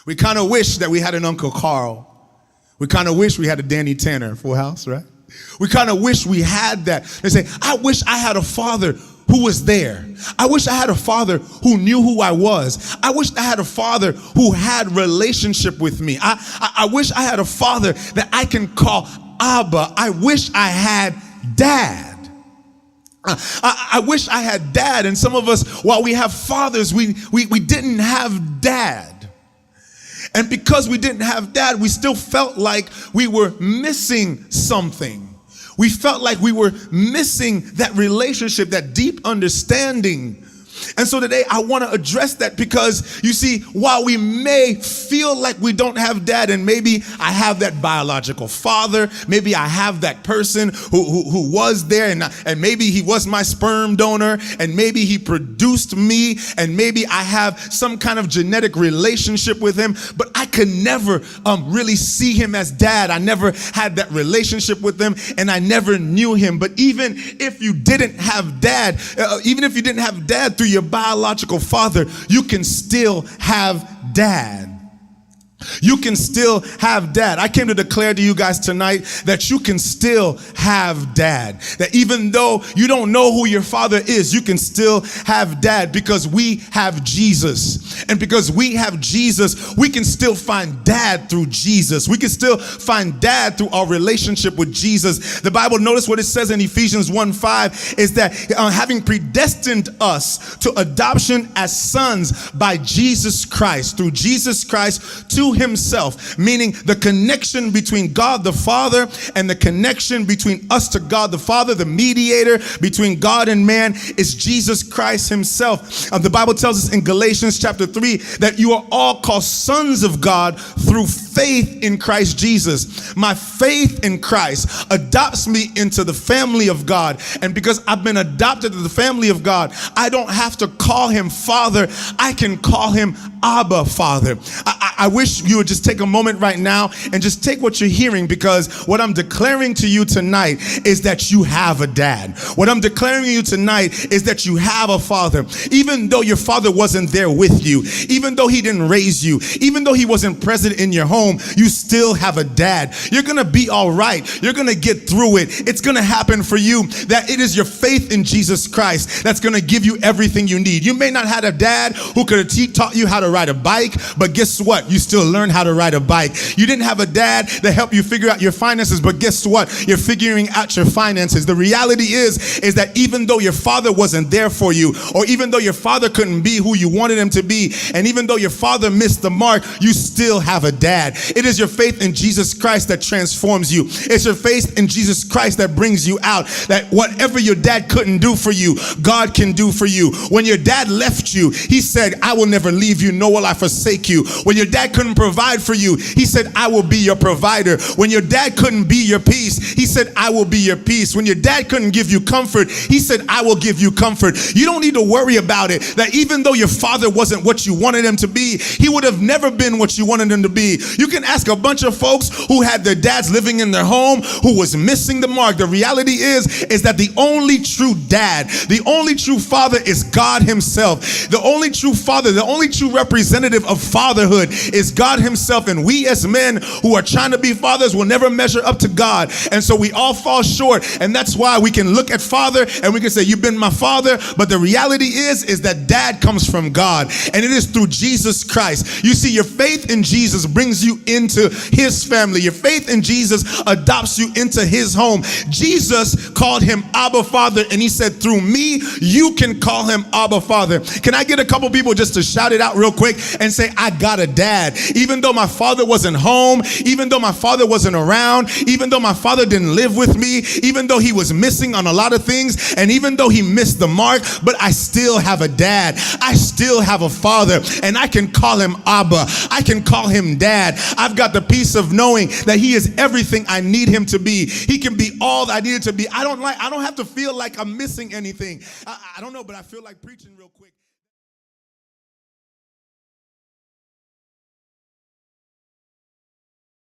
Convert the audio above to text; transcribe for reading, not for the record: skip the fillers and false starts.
We kind of wish that we had an Uncle Carl. We kind of wish we had a Danny Tanner, Full House, right? We kind of wish we had that. They say, I wish I had a father who was there. I wish I had a father who knew who I was. I wish I had a father who had relationship with me. I wish I had a father that I can call Abba. I wish I had dad. I wish I had dad. And some of us, while we have fathers, we didn't have dad. And because we didn't have dad, we still felt like we were missing something. We felt like we were missing that relationship, that deep understanding. And so today I want to address that because, you see, while we may feel like we don't have dad, and maybe I have that biological father, maybe I have that person who was there, and maybe he was my sperm donor, and maybe he produced me, and maybe I have some kind of genetic relationship with him, but I could never really see him as dad. I never had that relationship with him, and I never knew him. But even if you didn't have dad, through your biological father, you can still have dad. You can still have dad. I came to declare to you guys tonight that you can still have dad. That even though you don't know who your father is, you can still have dad because we have Jesus. And because we have Jesus, we can still find dad through Jesus. We can still find dad through our relationship with Jesus. The Bible, notice what it says in Ephesians 1:5 is that having predestined us to adoption as sons by Jesus Christ, through Jesus Christ to himself, meaning the connection between God the Father and the connection between us to God the Father, the mediator between God and man, is Jesus Christ himself. The Bible tells us in Galatians chapter 3 that you are all called sons of God through faith in Christ Jesus. My faith in Christ adopts me into the family of God. And because I've been adopted to the family of God, I don't have to call him Father. I can call him Abba, Father. I wish you would just take a moment right now and just take what you're hearing, because what I'm declaring to you tonight is that you have a dad. What I'm declaring to you tonight is that you have a father. Even though your father wasn't there with you, even though he didn't raise you, even though he wasn't present in your home, you still have a dad. You're going to be all right. You're going to get through it. It's going to happen for you. That it is your faith in Jesus Christ that's going to give you everything you need. You may not have a dad who could have taught you how to ride a bike, but guess what? You still learn how to ride a bike. You didn't have a dad that helped you figure out your finances, but guess what? You're figuring out your finances. The reality is that even though your father wasn't there for you, or even though your father couldn't be who you wanted him to be, and even though your father missed the mark, you still have a dad. It is your faith in Jesus Christ that transforms you. It's your faith in Jesus Christ that brings you out. That whatever your dad couldn't do for you, God can do for you. When your dad left you, he said, I will never leave you, nor will I forsake you. When your dad couldn't provide for you, he said, I will be your provider. When your dad couldn't be your peace, he said, I will be your peace. When your dad couldn't give you comfort, he said, I will give you comfort. You don't need to worry about it, that even though your father wasn't what you wanted him to be, he would have never been what you wanted him to be. You can ask a bunch of folks who had their dads living in their home who was missing the mark. The reality is that the only true dad, the only true father is God himself. The only true father, the only true representative of fatherhood is God himself. And we as men who are trying to be fathers will never measure up to God. And so we all fall short. And that's why we can look at father and we can say, you've been my father. But the reality is that dad comes from God. And it is through Jesus Christ. You see, your faith in Jesus brings you into his family. Your faith in Jesus adopts you into his home. Jesus called him Abba, Father. And he said, through me, you can call him Abba, Father. Can I get a couple people just to shout it out real quick and say, I got a dad. Even though my father wasn't home, even though my father wasn't around, even though my father didn't live with me, even though he was missing on a lot of things, and even though he missed the mark, but I still have a dad. I still have a father, and I can call him Abba. I can call him dad. I've got the peace of knowing that he is everything I need him to be. He can be all that I need him to be. I don't have to feel like I'm missing anything. I don't know, but I feel like preaching real quick.